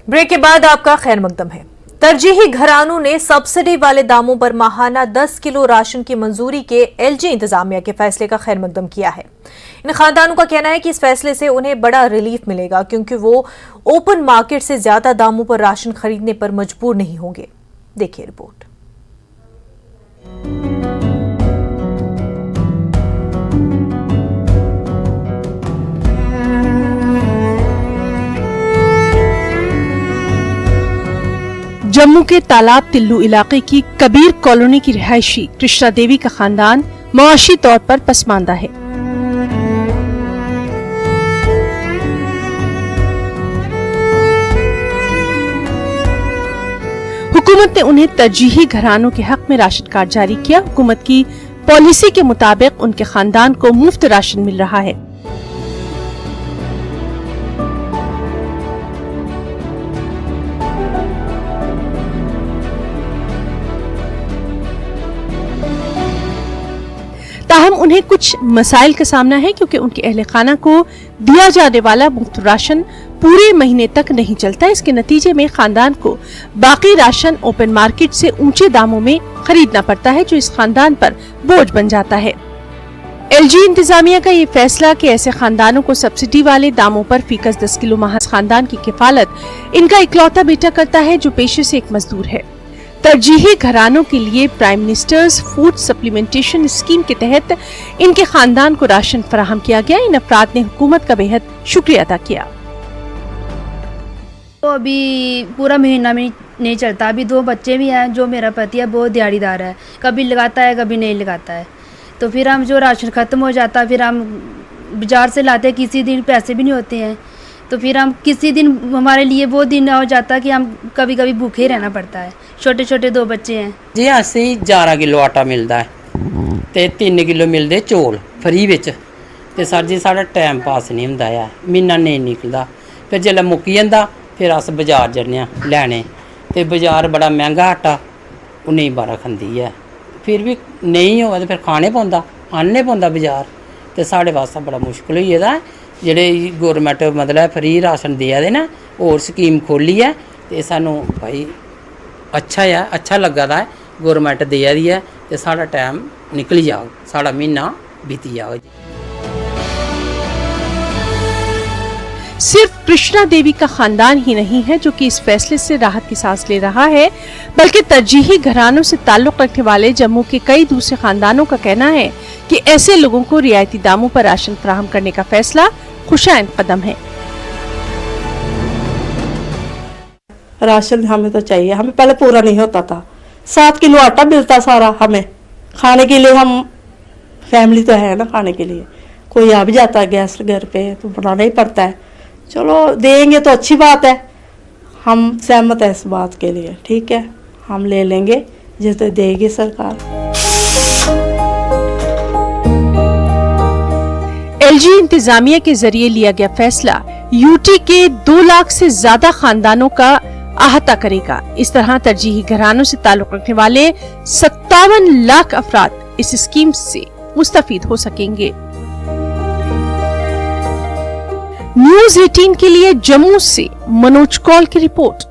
Break के बाद आपका खैर मकदम है। तरजीही घरानों ने सब्सिडी वाले दामों पर माहाना 10 किलो राशन की मंजूरी के एलजी इंतजामिया के फैसले का खैर मकदम किया है। इन खानदानों का कहना है कि इस फैसले से उन्हें बड़ा रिलीफ मिलेगा, क्योंकि वो ओपन मार्केट से ज्यादा दामों पर राशन खरीदने पर मजबूर नहीं होंगे। देखिए रिपोर्ट। जम्मू के तालाब तिल्लू इलाके की कबीर कॉलोनी की रिहायशी कृष्णा देवी का खानदान मुआशी तौर पर पसमानदा है। हुकूमत ने उन्हें तरजीही घरानों के हक में राशन कार्ड जारी किया। हुकूमत की पॉलिसी के मुताबिक उनके खानदान को मुफ्त राशन मिल रहा है। ताहम उन्हें कुछ मसाइल का सामना है, क्योंकि उनके अहले खाना को दिया जाने वाला मुफ्त राशन पूरे महीने तक नहीं चलता। इसके नतीजे में खानदान को बाकी राशन ओपन मार्केट से ऊंचे दामों में खरीदना पड़ता है, जो इस खानदान पर बोझ बन जाता है। एलजी इंतजामिया का ये फैसला कि ऐसे खानदानों को सब्सिडी वाले दामों पर फीकस 10 किलो माह खानदान की किफालत इनका इकलौता बेटा करता है, जो पेशे से एक मजदूर है। तरजीही घरानों के लिए prime ministers food supplementation scheme के तहत इनके खानदान को राशन फराहम किया गया। इन अफराद ने हुकूमत का बेहद शुक्रिया अदा किया। तो अभी पूरा महीना में नहीं चलता। अभी 2 बच्चे भी हैं। जो मेरा पति है बहुत दिहाड़ीदार है, कभी लगाता है कभी नहीं लगाता है। तो फिर हम जो राशन ख़त्म हो जाता है फिर हम बाज़ार से लाते हैं। किसी दिन पैसे भी नहीं होते हैं, तो फिर हम किसी दिन हमारे लिए वो दिन हो जाता है कि हम कभी कभी भूखे ही रहना पड़ता है। छोटे छोटे 2 बच्चे हैं जी। ਅਸੀਂ 11 किलो आटा मिलता है ते 3 किलो मिलते चौल फ्री बिच। ते सर जी साढ़ा टाइम पास नहीं होंदा है, महीना नहीं निकलदा। फिर जेल्लै मुक्की जंदा फिर अस बाजार जन्ने लैने, ते बाजार बड़ा महंगा आटा ओह् नहीं बारा खंदी है। फिर भी नहीं होवे तो फिर खाने पौंदा, आनने पौंदा बाजार। ते साढ़े वास्ते बड़ा मुश्किल होई गेदा है। जेह्ड़े गौरमेंट मतलब फ्री राशन देआ दे ना, होर स्कीम खोली है, ते सानू भाई अच्छा है, अच्छा लग्गा दा है। गौरमेंट देआ दी है ते साढ़ा टाइम निकली जाग, साढ़ा महीना बीती जाग। सिर्फ कृष्णा देवी का खानदान ही नहीं है जो कि इस फैसले से राहत की सांस ले रहा है, बल्कि तरजीही घरानों से ताल्लुक रखने वाले जम्मू के कई दूसरे खानदानों का कहना है कि ऐसे लोगों को रियायती दामों पर राशन फराहम करने का फैसला खुशाइंद कदम है। राशन हमें तो चाहिए, हमें पहले पूरा नहीं होता था। 7 किलो आटा मिलता सारा हमें खाने के लिए। हम फैमिली तो है ना, खाने के लिए कोई आ भी जाता है गैस घर पे तो बनाना ही पड़ता है। चलो देंगे तो अच्छी बात है, हम सहमत है इस बात के लिए। ठीक है, हम ले लेंगे जिसे देगी सरकार। एलजी इंतजामिया के जरिए लिया गया फैसला यूटी के 2 लाख से ज्यादा खानदानों का अहाता करेगा। इस तरह तरजीही घरानों से ताल्लुक रखने वाले 57 लाख अफराद इस स्कीम से मुस्तफीद हो सकेंगे। न्यूज़ 18 के लिए जम्मू से मनोज कौल की रिपोर्ट।